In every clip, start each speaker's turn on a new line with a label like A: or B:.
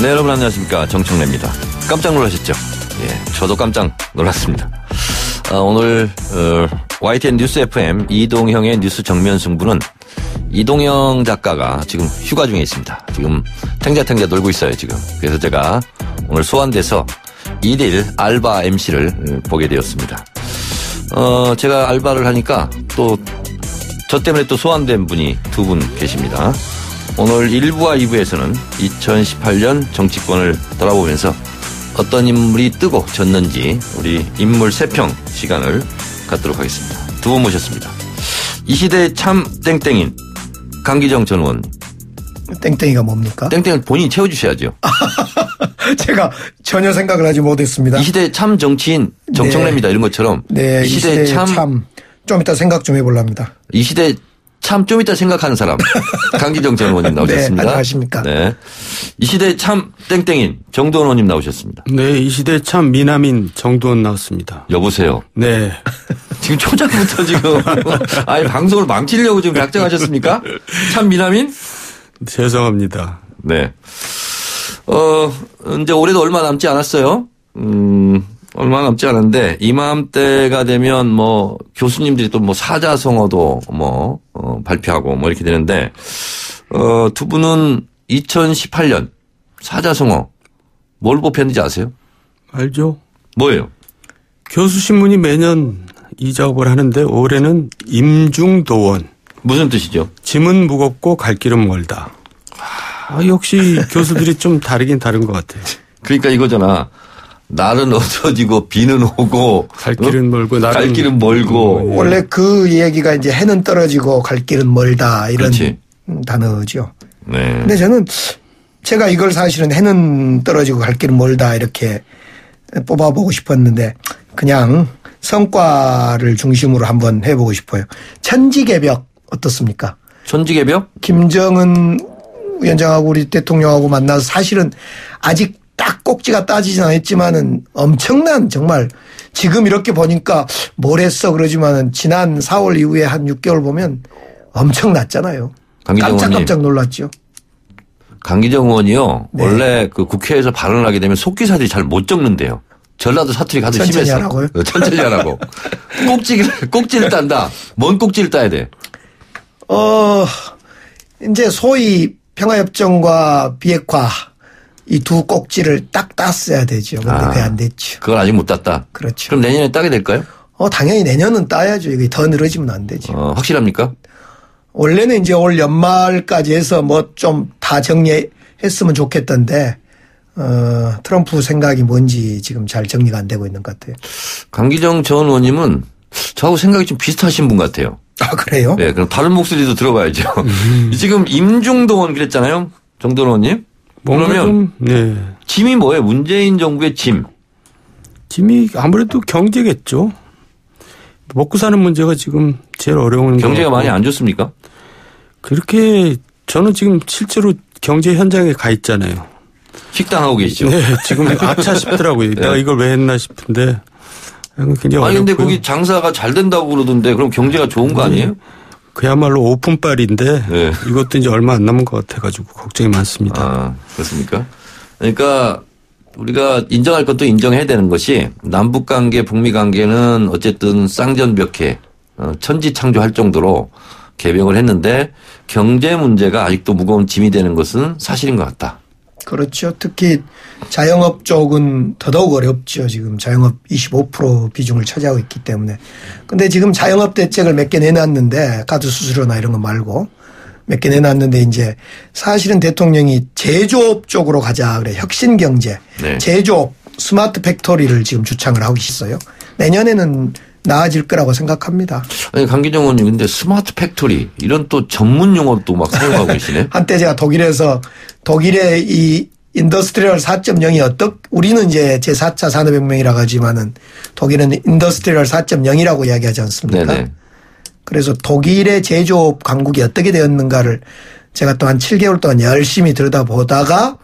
A: 네, 여러분 안녕하십니까. 정청래입니다. 깜짝 놀라셨죠? 예, 저도 깜짝 놀랐습니다. 오늘 YTN 뉴스 FM 이동형의 뉴스 정면 승부는 이동형 작가가 지금 휴가 중에 있습니다. 지금 탱자탱자 놀고 있어요, 지금. 그래서 제가 오늘 소환돼서 1일 알바 MC를 보게 되었습니다. 제가 알바를 하니까 또 저 때문에 또 소환된 분이 두 분 계십니다. 오늘 1부와 2부에서는 2018년 정치권을 돌아보면서 어떤 인물이 뜨고 졌는지 우리 인물 세평 시간을 갖도록 하겠습니다. 두 분 모셨습니다. 이 시대의 참 땡땡인 강기정 전 의원.
B: 땡땡이가 뭡니까?
A: 땡땡을 본인이 채워주셔야죠.
B: 제가 전혀 생각을 하지 못했습니다.
A: 이 시대의 참 정치인 정청래입니다. 네. 이런 것처럼.
B: 네. 이 시대의 참. 좀 이따 생각 좀 해보랍니다.
A: 이 시대 참 좀 이따 생각하는 사람. 강기정 전 의원님 나오셨습니다.
B: 네. 안녕하십니까.
A: 네. 이 시대의 참 땡땡인 정도원 의원님 나오셨습니다.
C: 네. 이 시대의 참 미남인 정도원 나왔습니다.
A: 여보세요.
C: 네.
A: 지금 초장부터 지금 아니 방송을 망치려고 지금 작정하셨습니까? 참 미남인?
C: 죄송합니다.
A: 네. 이제 올해도 얼마 남지 않았어요. 얼마 남지 않았는데 이맘때가 되면 뭐 교수님들이 또 뭐 사자성어도 발표하고 뭐 이렇게 되는데 두 분은 2018년 사자성어 뭘 뽑혔는지 아세요?
C: 알죠.
A: 뭐예요?
C: 교수신문이 매년 이 작업을 하는데 올해는 임중도원.
A: 무슨 뜻이죠?
C: 짐은 무겁고 갈 길은 멀다. 역시 교수들이 좀 다르긴 다른 것 같아요.
A: 그러니까 이거잖아. 날은 어두워지고 비는 오고
C: 갈 길은 멀고
A: 갈 길은 멀고.
B: 원래 그 얘기가 이제 해는 떨어지고 갈 길은 멀다 이런
A: 그렇지.
B: 단어죠.
A: 네.
B: 근데 저는 제가 이걸 사실은 해는 떨어지고 갈 길은 멀다 이렇게 뽑아보고 싶었는데 그냥 성과를 중심으로 한번 해보고 싶어요. 천지개벽 어떻습니까?
A: 천지개벽?
B: 김정은 위원장하고 우리 대통령하고 만나서 사실은 아직 딱 꼭지가 따지진 않았지만은 엄청난 정말 지금 이렇게 보니까 뭘 했어 그러지만은 지난 4월 이후에 한 6개월 보면 엄청났잖아요. 깜짝깜짝 놀랐죠.
A: 강기정 의원이요.
B: 네.
A: 원래 그 국회에서 발언을 하게 되면 속기사들이 잘 못 적는데요. 전라도 사투리 가도
B: 천천히
A: 심했어.
B: 하라고요?
A: 천천히 하라고. 꼭지를 딴다. 뭔 꼭지를 따야 돼?
B: 이제 소위 평화협정과 비핵화 이 두 꼭지를 딱 땄어야 되죠. 근데 그게 안 됐죠.
A: 그걸 아직 못 땄다.
B: 그렇죠.
A: 그럼 내년에 따게 될까요?
B: 당연히 내년은 따야죠. 이게 더 늘어지면 안 되죠.
A: 확실합니까?
B: 원래는 이제 올 연말까지 해서 뭐 좀 다 정리했으면 좋겠던데, 트럼프 생각이 뭔지 지금 잘 정리가 안 되고 있는 것 같아요.
A: 강기정 전 의원님은 저하고 생각이 좀 비슷하신 분 같아요.
B: 아, 그래요?
A: 네, 그럼 다른 목소리도 들어봐야죠. 지금 임중도원 그랬잖아요. 정도원 의원님. 그러면
C: 네.
A: 짐이 뭐예요? 문재인 정부의 짐.
C: 짐이 아무래도 경제겠죠. 먹고 사는 문제가 지금 제일 어려운
A: 경제가 많이 안 좋습니까?
C: 그렇게 저는 지금 실제로 경제 현장에 가 있잖아요.
A: 식당하고 계시죠?
C: 네. 지금 아차 싶더라고요.
A: 네.
C: 내가 이걸 왜 했나 싶은데 굉장히 어렵고요.
A: 근데 거기 장사가 잘 된다고 그러던데 그럼 경제가 좋은 거 아니에요?
C: 그야말로 오픈빨인데
A: 네.
C: 이것도 이제 얼마 안 남은 것 같아가지고 걱정이 많습니다.
A: 그렇습니까? 그러니까 우리가 인정할 것도 인정해야 되는 것이 남북관계, 북미관계는 어쨌든 쌍전벽해 천지창조할 정도로 개벽을 했는데 경제 문제가 아직도 무거운 짐이 되는 것은 사실인 것 같다.
B: 그렇죠. 특히 자영업 쪽은 더더욱 어렵죠. 지금 자영업 25% 비중을 차지하고 있기 때문에. 근데 지금 자영업 대책을 몇 개 내놨는데 카드 수수료나 이런 거 말고 몇 개 내놨는데 이제 사실은 대통령이 제조업 쪽으로 가자 그래. 혁신 경제.
A: 네.
B: 제조업 스마트 팩토리를 지금 주창을 하고 있어요. 내년에는 나아질 거라고 생각합니다.
A: 아니, 강기정 의원님 근데 스마트 팩토리 이런 또 전문 용어도 또 막 사용하고 계시네.
B: 한때 제가 독일의 이 인더스트리얼 4.0이 우리는 이제 제4차 산업혁명이라고 하지만은 독일은 인더스트리얼 4.0이라고 이야기하지 않습니까?
A: 네네.
B: 그래서 독일의 제조업 강국이 어떻게 되었는가를 제가 또 한 7개월 동안 열심히 들여다보다가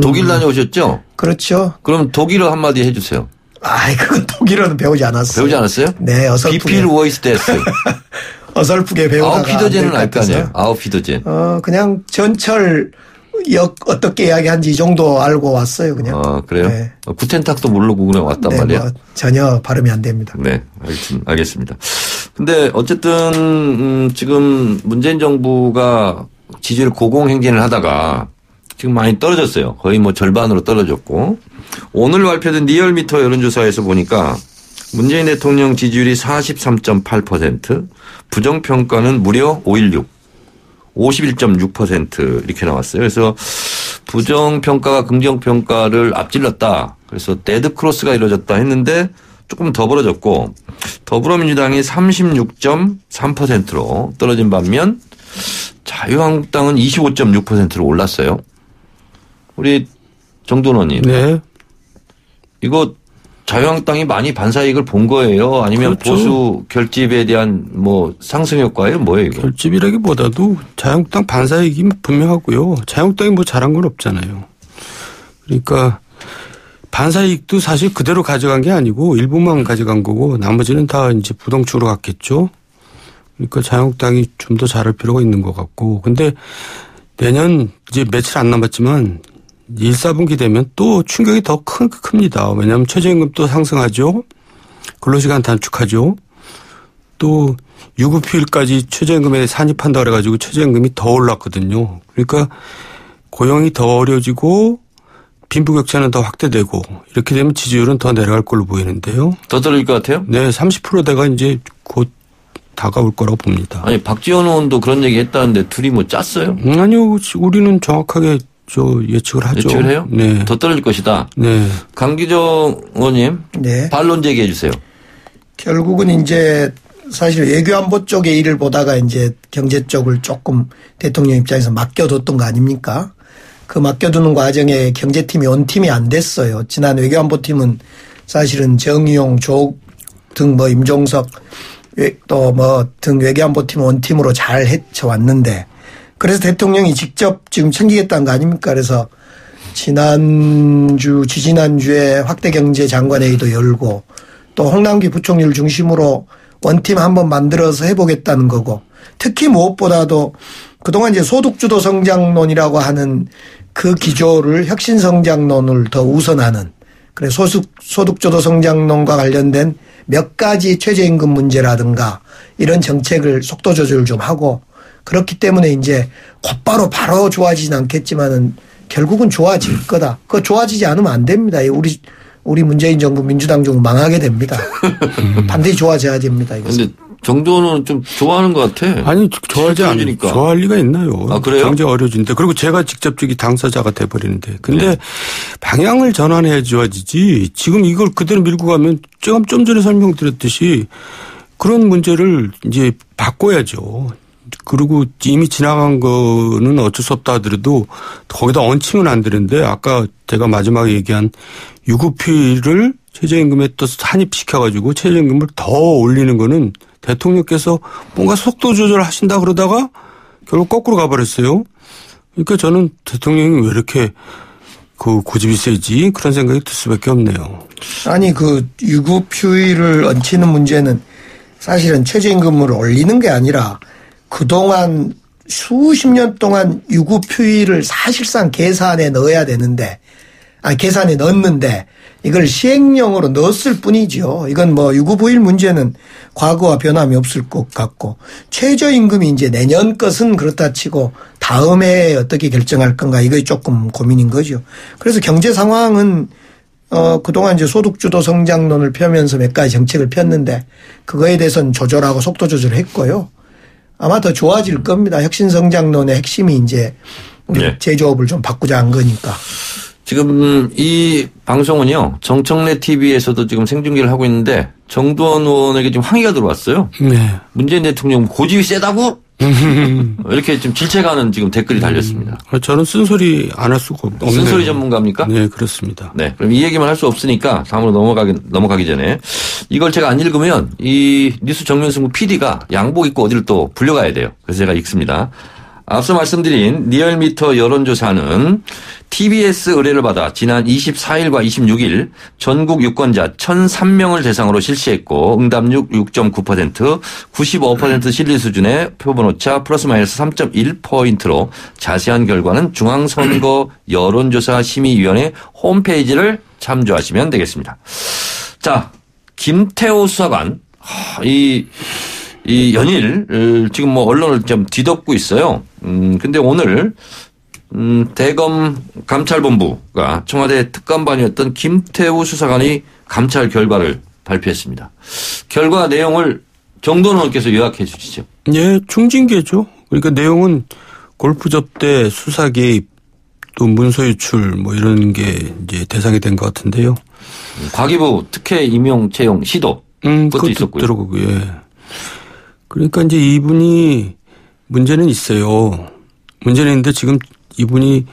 A: 독일 다녀오셨죠?
B: 그렇죠.
A: 그럼 독일어 한마디 해 주세요.
B: 그건 독일어는 배우지 않았어요.
A: 배우지 않았어요?
B: 네, 어설프게.
A: 비필 워이스 데스.
B: 어설프게 배우다가.
A: 아우피더젠은 알 거 아니에요. 아우피더젠.
B: 그냥 전철 어떻게 이야기한지 이 정도 알고 왔어요, 그냥.
A: 아, 그래요?
B: 네.
A: 구텐탁도 모르고 그냥 왔단
B: 네,
A: 말이에요?
B: 뭐 전혀 발음이 안 됩니다.
A: 네, 알겠습니다. 근데 어쨌든, 지금 문재인 정부가 지지율 고공행진을 하다가 지금 많이 떨어졌어요. 거의 뭐 절반으로 떨어졌고. 오늘 발표된 리얼미터 여론조사에서 보니까 문재인 대통령 지지율이 43.8%, 부정평가는 무려 5.16, 51.6% 이렇게 나왔어요. 그래서 부정평가가 긍정평가를 앞질렀다. 그래서 데드크로스가 이루어졌다 했는데 조금 더 벌어졌고 더불어민주당이 36.3%로 떨어진 반면 자유한국당은 25.6%로 올랐어요. 우리 정돈 의원님.
C: 네.
A: 이거 자유한국당이 많이 반사이익을 본 거예요? 아니면
C: 그렇죠.
A: 보수 결집에 대한 뭐 상승 효과예요? 뭐예요, 이거?
C: 결집이라기보다도 자유한국당 반사이익이 분명하고요. 자유한국당이 뭐 잘한 건 없잖아요. 그러니까 반사이익도 사실 그대로 가져간 게 아니고 일부만 가져간 거고 나머지는 다 이제 부동층으로 갔겠죠. 그러니까 자유한국당이 좀 더 잘할 필요가 있는 것 같고. 근데 내년 이제 며칠 안 남았지만 1, 4분기 되면 또 충격이 더 큽니다. 왜냐하면 최저임금 또 상승하죠. 근로시간 단축하죠. 또 유급휴일까지 최저임금에 산입한다 그래가지고 최저임금이 더 올랐거든요. 그러니까 고용이 더 어려지고 빈부격차는 더 확대되고 이렇게 되면 지지율은 더 내려갈 걸로 보이는데요.
A: 더 떨어질 것 같아요?
C: 네, 30%대가 이제 곧 다가올 거라고 봅니다.
A: 아니, 박지원 의원도 그런 얘기 했다는데 둘이 뭐 짰어요?
C: 아니요, 우리는 정확하게 예측을 하죠.
A: 예측을 해요?
C: 네.
A: 더 떨어질 것이다.
C: 네.
A: 강기정 의원님.
B: 네.
A: 반론 제기해 주세요.
B: 결국은 이제 사실 외교안보 쪽의 일을 보다가 이제 경제 쪽을 조금 대통령 입장에서 맡겨뒀던 거 아닙니까? 그 맡겨두는 과정에 경제팀이 원팀이 안 됐어요. 지난 외교안보팀은 사실은 정의용, 조 등 뭐 임종석 또 뭐 등 외교안보팀 원팀으로 잘 헤쳐왔는데 그래서 대통령이 직접 지금 챙기겠다는 거 아닙니까? 그래서 지지난주에 확대경제장관회의도 열고 또 홍남기 부총리를 중심으로 원팀 한번 만들어서 해보겠다는 거고 특히 무엇보다도 그동안 이제 소득주도 성장론이라고 하는 그 기조를 혁신성장론을 더 우선하는 그래서 소득주도 성장론과 관련된 몇 가지 최저임금 문제라든가 이런 정책을 속도 조절 좀 하고 그렇기 때문에 이제 곧바로 바로 좋아지진 않겠지만은 결국은 좋아질 거다. 그거 좋아지지 않으면 안 됩니다. 우리 문재인 정부 민주당 정부 망하게 됩니다. 반드시 좋아져야 됩니다.
A: 그런데 정도는 좀 좋아하는 것 같아.
C: 아니 좋아하지 않으니까. 좋아할 리가 있나요.
A: 아, 그래요?
C: 경제 어려진데. 그리고 제가 직접 저기 당사자가 돼버리는데. 근데 네. 방향을 전환해 줘야지. 지금 이걸 그대로 밀고 가면 제가 좀 전에 설명드렸듯이 그런 문제를 이제 바꿔야죠. 그리고 이미 지나간 거는 어쩔 수 없다 하더라도 거기다 얹히면 안 되는데 아까 제가 마지막에 얘기한 유급휴일을 최저임금에 또 산입시켜가지고 최저임금을 더 올리는 거는 대통령께서 뭔가 속도 조절하신다 그러다가 결국 거꾸로 가버렸어요. 그러니까 저는 대통령이 왜 이렇게 그 고집이 세지 그런 생각이 들 수밖에 없네요.
B: 아니 그 유급휴일을 얹히는 문제는 사실은 최저임금을 올리는 게 아니라 그동안 수십 년 동안 유급휴일을 사실상 계산에 넣어야 되는데 계산에 넣었는데 이걸 시행령으로 넣었을 뿐이죠. 이건 뭐 유급휴일 문제는 과거와 변함이 없을 것 같고 최저임금이 이제 내년 것은 그렇다 치고 다음 해에 어떻게 결정할 건가 이거 조금 고민인 거죠. 그래서 경제 상황은 그동안 이제 소득주도 성장론을 펴면서 몇 가지 정책을 폈는데 그거에 대해서는 조절하고 속도 조절을 했고요. 아마 더 좋아질 겁니다. 혁신성장론의 핵심이 이제 우리
A: 네.
B: 제조업을 좀 바꾸자 한 거니까.
A: 지금 이 방송은요. 정청래 TV에서도 지금 생중계를 하고 있는데 정두원 의원에게 지금 항의가 들어왔어요.
C: 네.
A: 문재인 대통령 고집이 세다고? 이렇게 좀 질책하는 지금 댓글이 달렸습니다.
C: 저는 쓴소리 안 할 수가 없네요.
A: 쓴소리 전문가입니까?
C: 네, 그렇습니다.
A: 네. 그럼 이 얘기만 할 수 없으니까 다음으로 넘어가기 전에 이걸 제가 안 읽으면 이 뉴스 정면승부 PD가 양복 입고 어디를 또 불려가야 돼요. 그래서 제가 읽습니다. 앞서 말씀드린 리얼미터 여론조사는 TBS 의뢰를 받아 지난 24일과 26일 전국 유권자 1,003명을 대상으로 실시했고 응답률 6.9%, 95% 신뢰 수준의 표본오차 플러스 마이너스 3.1포인트로 자세한 결과는 중앙선거 여론조사 심의위원회 홈페이지를 참조하시면 되겠습니다. 자, 김태호 수사관 이 연일 지금 뭐 언론을 좀 뒤덮고 있어요. 근데 오늘 대검 감찰본부가 청와대 특감반이었던 김태우 수사관이 감찰 결과를 발표했습니다. 결과 내용을 정도원 의원께서 요약해 주시죠.
C: 예, 중징계죠. 그러니까 내용은 골프 접대, 수사 개입, 또 문서 유출 뭐 이런 게 이제 대상이 된 것 같은데요.
A: 과기부 특혜 임용 채용 시도 그것도 있었고요.
C: 들어가고, 예. 그러니까 이제 이분이 문제는 있어요. 문제는 있는데 지금 이분이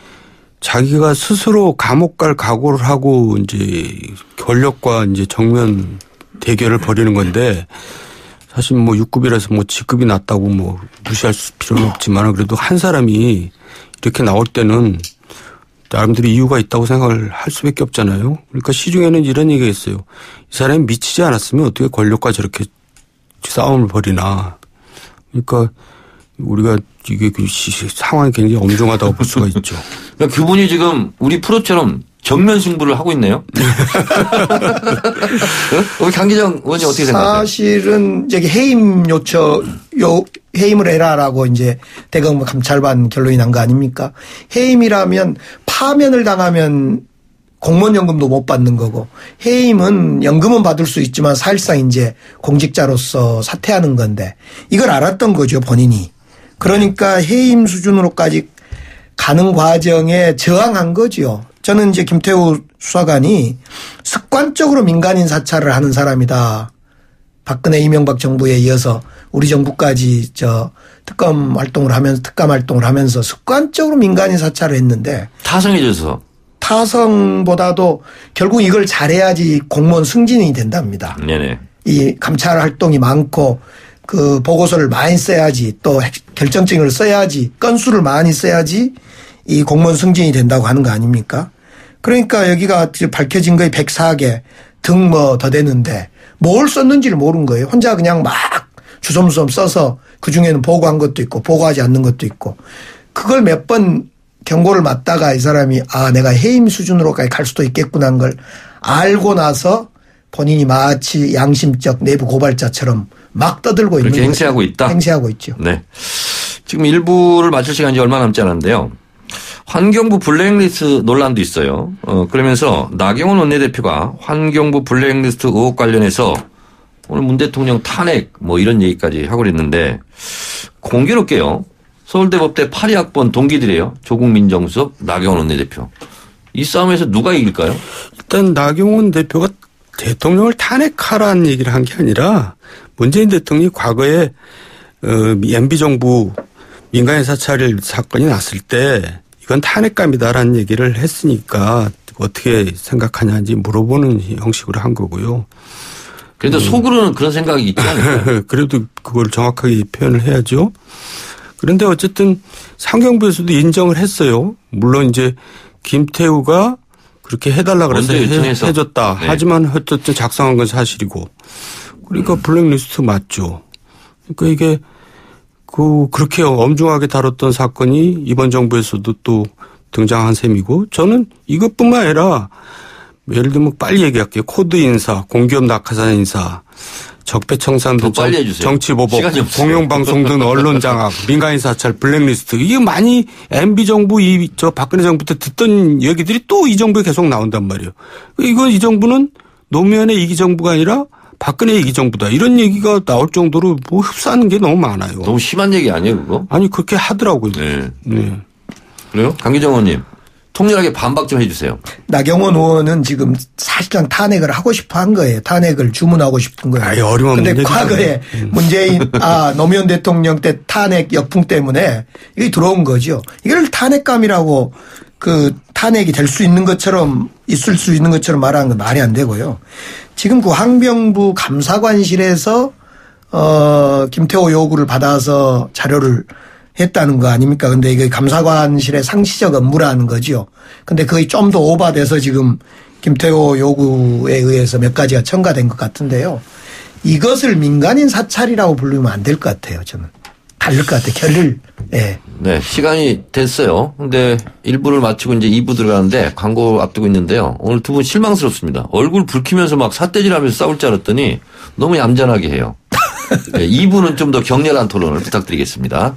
C: 자기가 스스로 감옥 갈 각오를 하고 이제 권력과 이제 정면 대결을 벌이는 건데 사실 뭐 6급이라서 뭐 직급이 낮다고 뭐 무시할 필요는 없지만 그래도 한 사람이 이렇게 나올 때는 나름대로 이유가 있다고 생각을 할 수밖에 없잖아요. 그러니까 시중에는 이런 얘기가 있어요. 이 사람이 미치지 않았으면 어떻게 권력과 저렇게 싸움을 벌이나. 그러니까 우리가 이게 상황이 굉장히 엄중하다고 볼 수가 있죠.
A: 그러니까 그분이 지금 우리 프로처럼 정면 승부를 하고 있네요. 우리 강기정 의원이 어떻게 생각하세요?
B: 사실은 저기 해임을 해라라고 이제 대검 감찰반 결론이 난 거 아닙니까? 해임이라면 파면을 당하면 공무원연금도 못 받는 거고 해임은 연금은 받을 수 있지만 사실상 이제 공직자로서 사퇴하는 건데 이걸 알았던 거죠, 본인이. 그러니까 해임 수준으로까지 가는 과정에 저항한 거죠. 저는 이제 김태우 수사관이 습관적으로 민간인 사찰을 하는 사람이다. 박근혜 이명박 정부에 이어서 우리 정부까지 특검 활동을 하면서 특감 활동을 하면서 습관적으로 민간인 사찰을 했는데
A: 타성해져서
B: 타성보다도 결국 이걸 잘해야지 공무원 승진이 된답니다.
A: 네네.
B: 이 감찰 활동이 많고 그 보고서를 많이 써야지 또 결정증을 써야지 건수를 많이 써야지 이 공무원 승진이 된다고 하는 거 아닙니까? 그러니까 여기가 밝혀진 거에 104개 등 뭐 더 되는데 뭘 썼는지를 모르는 거예요. 혼자 그냥 막 주섬주섬 써서 그중에는 보고한 것도 있고 보고하지 않는 것도 있고 그걸 몇 번 경고를 맞다가 이 사람이 내가 해임 수준으로까지 갈 수도 있겠구나 하는 걸 알고 나서 본인이 마치 양심적 내부 고발자처럼 막 떠들고 있는
A: 거죠. 그렇게 행세하고 있다?
B: 행세하고 있죠.
A: 네. 지금 1부를 마칠 시간이 얼마 남지 않았는데요. 환경부 블랙리스트 논란도 있어요. 그러면서 나경원 원내대표가 환경부 블랙리스트 의혹 관련해서 오늘 문 대통령 탄핵 뭐 이런 얘기까지 하고 그랬는데 공교롭게요. 서울대법대 82학번 동기들이에요. 조국 민정수석, 나경원 원내대표. 이 싸움에서 누가 이길까요?
C: 일단 나경원 대표가 대통령을 탄핵하라는 얘기를 한 게 아니라 문재인 대통령이 과거에 MB정부 민간인 사찰 사건이 났을 때 이건 탄핵감이다라는 얘기를 했으니까 어떻게 생각하냐는지 물어보는 형식으로 한 거고요.
A: 그래도 속으로는 그런 생각이 있지 않을까요?
C: 그래도 그걸 정확하게 표현을 해야죠. 그런데 어쨌든 상경부에서도 인정을 했어요. 물론 이제 김태우가 그렇게 해달라 그래서 해줬다. 네. 하지만 어쨌든 작성한 건 사실이고. 그러니까 블랙리스트 맞죠. 그러니까 이게 그렇게 엄중하게 다뤘던 사건이 이번 정부에서도 또 등장한 셈이고 저는 이것뿐만 아니라 예를 들면 빨리 얘기할게요. 코드 인사, 공기업 낙하산 인사, 적폐청산 정치보복, 공영방송 등 언론 장악, 민간인 사찰, 블랙리스트 이게 많이 MB정부 박근혜 정부 때 듣던 얘기들이 또 이 정부에 계속 나온단 말이에요. 이건 이 정부는 노무현의 이기 정부가 아니라 박근혜의 이기 정부다. 이런 얘기가 나올 정도로 뭐 흡사하는 게 너무 많아요.
A: 너무 심한 얘기 아니에요, 그거?
C: 아니 그렇게 하더라고요.
A: 네. 네. 그래요? 강기정 의원님. 통렬하게 반박 좀 해 주세요.
B: 나경원 의원은 지금 사실상 탄핵을 하고 싶어 한 거예요. 탄핵을 주문하고 싶은 거예요.
C: 그런데
B: 과거에 문재인, 노무현 대통령 때 탄핵 역풍 때문에 이게 들어온 거죠. 이걸 탄핵감이라고 탄핵이 될 수 있는 것처럼 있을 수 있는 것처럼 말하는 건 말이 안 되고요. 지금 그 환경부 감사관실에서 김태호 요구를 받아서 자료를 했다는 거 아닙니까? 근데 이게 감사관실의 상시적 업무라는 거죠. 근데 거의 좀 더 오바돼서 지금 김태호 요구에 의해서 몇 가지가 첨가된 것 같은데요. 이것을 민간인 사찰이라고 부르면 안 될 것 같아요. 저는. 다를 것 같아요. 결을. 예.
A: 네, 시간이 됐어요. 근데 1부를 마치고 이제 2부 들어가는데 광고 앞두고 있는데요. 오늘 두 분 실망스럽습니다. 얼굴 붉히면서 막 삿대질하면서 싸울 줄 알았더니 너무 얌전하게 해요. 네, 2부는 좀 더 격렬한 토론을 부탁드리겠습니다.